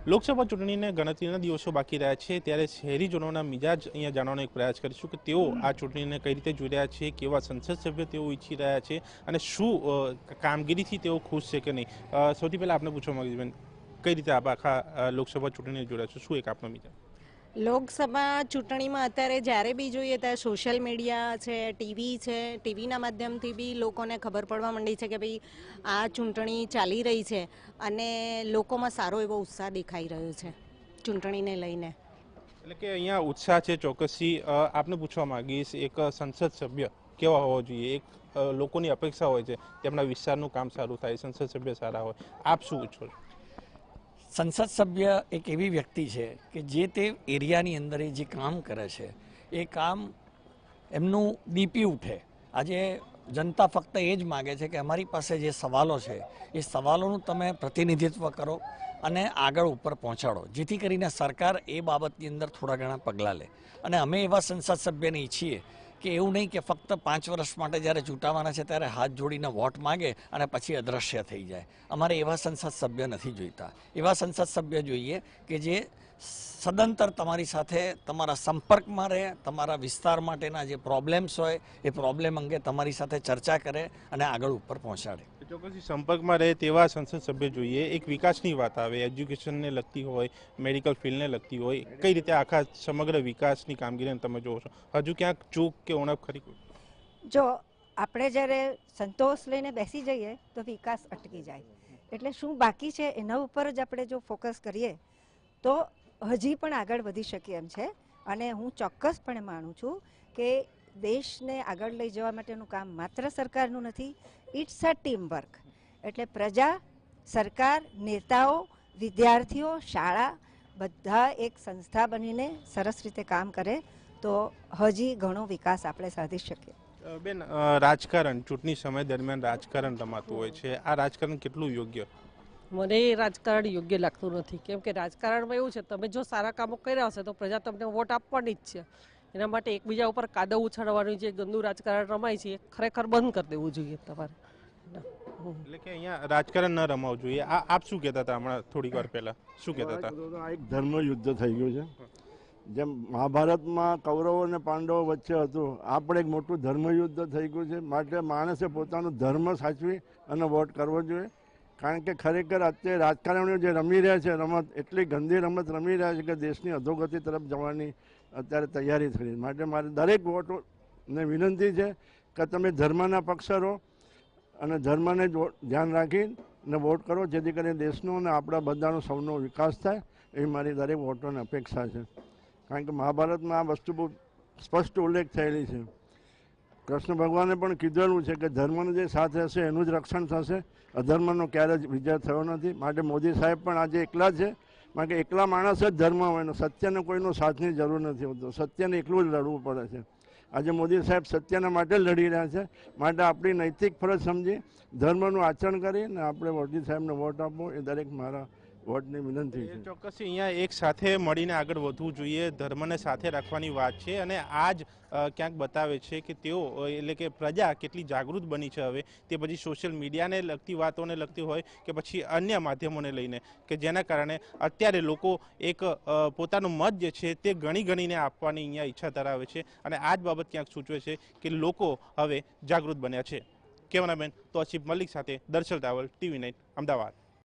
લોકસભા ચૂંટણીને ગણતરીના દિવસો બાકી રહ્યા છે ત્યારે શહેરીજનોના મિજાજ અહીંયા જાણવાનો એક પ્રયાસ કરીશું કે તેઓ આ ચૂંટણીને કઈ રીતે જોઈ રહ્યા છે, કેવા સંસદ સભ્ય તેઓ ઈચ્છી રહ્યા છે અને શું કામગીરીથી તેઓ ખુશ છે કે નહીં। સૌથી પહેલાં આપને પૂછવા માંગીશ બેન, કઈ રીતે આપ આખા લોકસભા ચૂંટણીને જોડ્યા છો, શું એક આપનો મિજાજ? લોકસભા ચૂંટણીમાં અત્યારે જ્યારે બી જોઈએ ત્યારે સોશિયલ મીડિયા છે, ટીવી છે, ટીવીના માધ્યમથી બી લોકોને ખબર પડવા માંડી છે કે ભાઈ આ ચૂંટણી ચાલી રહી છે અને લોકોમાં સારો એવો ઉત્સાહ દેખાઈ રહ્યો છે ચૂંટણીને લઈને। એટલે કે અહીંયા ઉત્સાહ છે ચોક્કસથી। આપને પૂછવા માંગીશ, એક સંસદ સભ્ય કેવા હોવો જોઈએ? એક લોકોની અપેક્ષા હોય છે તેમના વિસ્તારનું કામ સારું થાય, સંસદ સભ્ય સારા હોય, આપ શું ઈચ્છો છો? સંસદ સભ્ય એક એવી વ્યક્તિ છે કે જે તે એરિયાની અંદર જે કામ કરે છે એ કામ એમનું દીપી ઉઠે। આજે જનતા ફક્ત એ જ માગે છે કે અમારી પાસે જે સવાલો છે એ સવાલોનું તમે પ્રતિનિધિત્વ કરો અને આગળ ઉપર પહોંચાડો, જેથી કરીને સરકાર એ બાબતની અંદર થોડા ઘણા પગલાં લે। અને અમે એવા સંસદ સભ્યને ઈચ્છીએ કે એવું નહીં કે ફક્ત 5 વર્ષ માટે જ્યારે ચૂંટાવાના છે ત્યારે હાથ જોડીને વોટ માગે અને પછી અદૃશ્ય થઈ જાય। અમારે એવા સંસદ સભ્ય નથી જોઈતા। એવા સંસદ સભ્ય જોઈએ કે જે સદંતર તમારી સાથે તમારા સંપર્કમાં રહે, તમારા વિસ્તાર માટેના જે પ્રોબ્લેમ્સ હોય એ પ્રોબ્લેમ અંગે તમારી સાથે ચર્ચા કરે અને આગળ ઉપર પહોંચાડે। ચોક્કસથી સંપર્કમાં રહે તેવા સંસદ સભ્ય જોઈએ। એક વિકાસની વાત આવે, એજ્યુકેશનને લગતી હોય, મેડિકલ ફિલ્ડને લગતી હોય, કઈ રીતે આખા સમગ્ર વિકાસની કામગીરીને તમે જોવો છો? હજુ ક્યાંક ચૂક કે ઉણપ ખરી? જો આપણે જ્યારે સંતોષ લઈને બેસી જઈએ તો વિકાસ અટકી જાય। એટલે શું બાકી છે એના ઉપર જ આપણે જો ફોકસ કરીએ તો હજી પણ આગળ વધી શકીએ એમ છે। અને હું ચોક્કસપણે માનું છું કે દેશને આગળ લઈ જવા માટેનું કામ માત્ર સરકારનું નથી, ઇટ્સ અ ટીમ વર્ક। એટલે પ્રજા, સરકાર, નેતાઓ, વિદ્યાર્થીઓ, શાળા બધા એક સંસ્થા બનીને સરસ રીતે કામ કરે તો હજી ઘણો વિકાસ આપણે સાધી શકીએ। બેન, રાજકારણ ચૂંટણી સમય દરમિયાન રાજકારણ રમાતું હોય છે, આ રાજકારણ કેટલું યોગ્ય? મને એ રાજકારણ યોગ્ય લાગતું નથી, કેમ કે રાજકારણમાં એવું છે તમે જો સારા કામો કર્યા હશે તો પ્રજા તમને વોટ આપવાની જ છે। એના માટે એકબીજા ઉપર કાદવ ઉછાળવાનું જે ગંદુ રાજકારણ રમાય છે એ ખરેખર બંધ કરી દેવું જોઈએ તમારે। એટલે કે અહીંયા રાજકારણ ન રમાવું જોઈએ, આપ શું કહેતા હતા હમણાં થોડીક વાર પહેલા? શું કહેતા હતા? આ એક ધર્મ યુદ્ધ થઈ ગયું છે। જેમ મહાભારતમાં કૌરવો અને પાંડવો વચ્ચે હતું, આ પણ એક મોટું ધર્મયુદ્ધ થઈ ગયું છે। માટે માણસે પોતાનું ધર્મ સાચવી અને વોટ કરવો જોઈએ। કારણ કે ખરેખર અત્યારે રાજકારણીઓ જે રમી રહ્યા છે રમત, એટલી ગંદી રમત રમી રહ્યા છે કે દેશની અધોગતિ તરફ જવાની અત્યારે તૈયારી થઈ। માટે મારે દરેક વોટોને વિનંતી છે કે તમે ધર્મના પક્ષ રહો અને ધર્મને ધ્યાન રાખીને વોટ કરો, જેથી કરીને દેશનો અને આપણા બધાનો સૌનો વિકાસ થાય, એવી મારી દરેક વોટોની અપેક્ષા છે। કારણ કે મહાભારતમાં આ વસ્તુ બહુ સ્પષ્ટ ઉલ્લેખ થયેલી છે। કૃષ્ણ ભગવાને પણ કીધેલું છે કે ધર્મનો જે સાથ રહેશે એનું જ રક્ષણ થશે, અધર્મનો ક્યારે જ વિજય થયો નથી। માટે મોદી સાહેબ પણ આજે એકલા છે, કારણ કે એકલા માણસ જ ધર્મ હોય, સત્યને કોઈનો સાથની જરૂર નથી હોતો, સત્યને એકલું જ લડવું પડે છે। આજે મોદી સાહેબ સત્યના માટે લડી રહ્યા છે। માટે આપણી નૈતિક ફરજ સમજી ધર્મનું આચરણ કરીને આપણે મોદી સાહેબને વોટ આપવો એ દરેક મારા વોટની વિનંતી છે। ચોક્કસ અહીંયા એક સાથે મળીને આગળ વધવું જોઈએ, ધર્મને સાથે રાખવાની વાત છે અને આ જ ક્યાંક બતાવે છે કે તેઓ એટલે કે પ્રજા કેટલી જાગૃત બની છે હવે, તે પછી સોશિયલ મીડિયાને લગતી વાતોને લગતી હોય કે પછી અન્ય માધ્યમોને લઈને, કે જેના કારણે અત્યારે લોકો એક પોતાનું મત જે છે તે ગણીને આપવાની અહીંયા ઈચ્છા ધરાવે છે અને આ જ બાબત ક્યાંક સૂચવે છે કે લોકો હવે જાગૃત બન્યા છે। કેમેરામેન તોસીફ મલિક સાથે દર્શલ રાવલ, TV9 અમદાવાદ।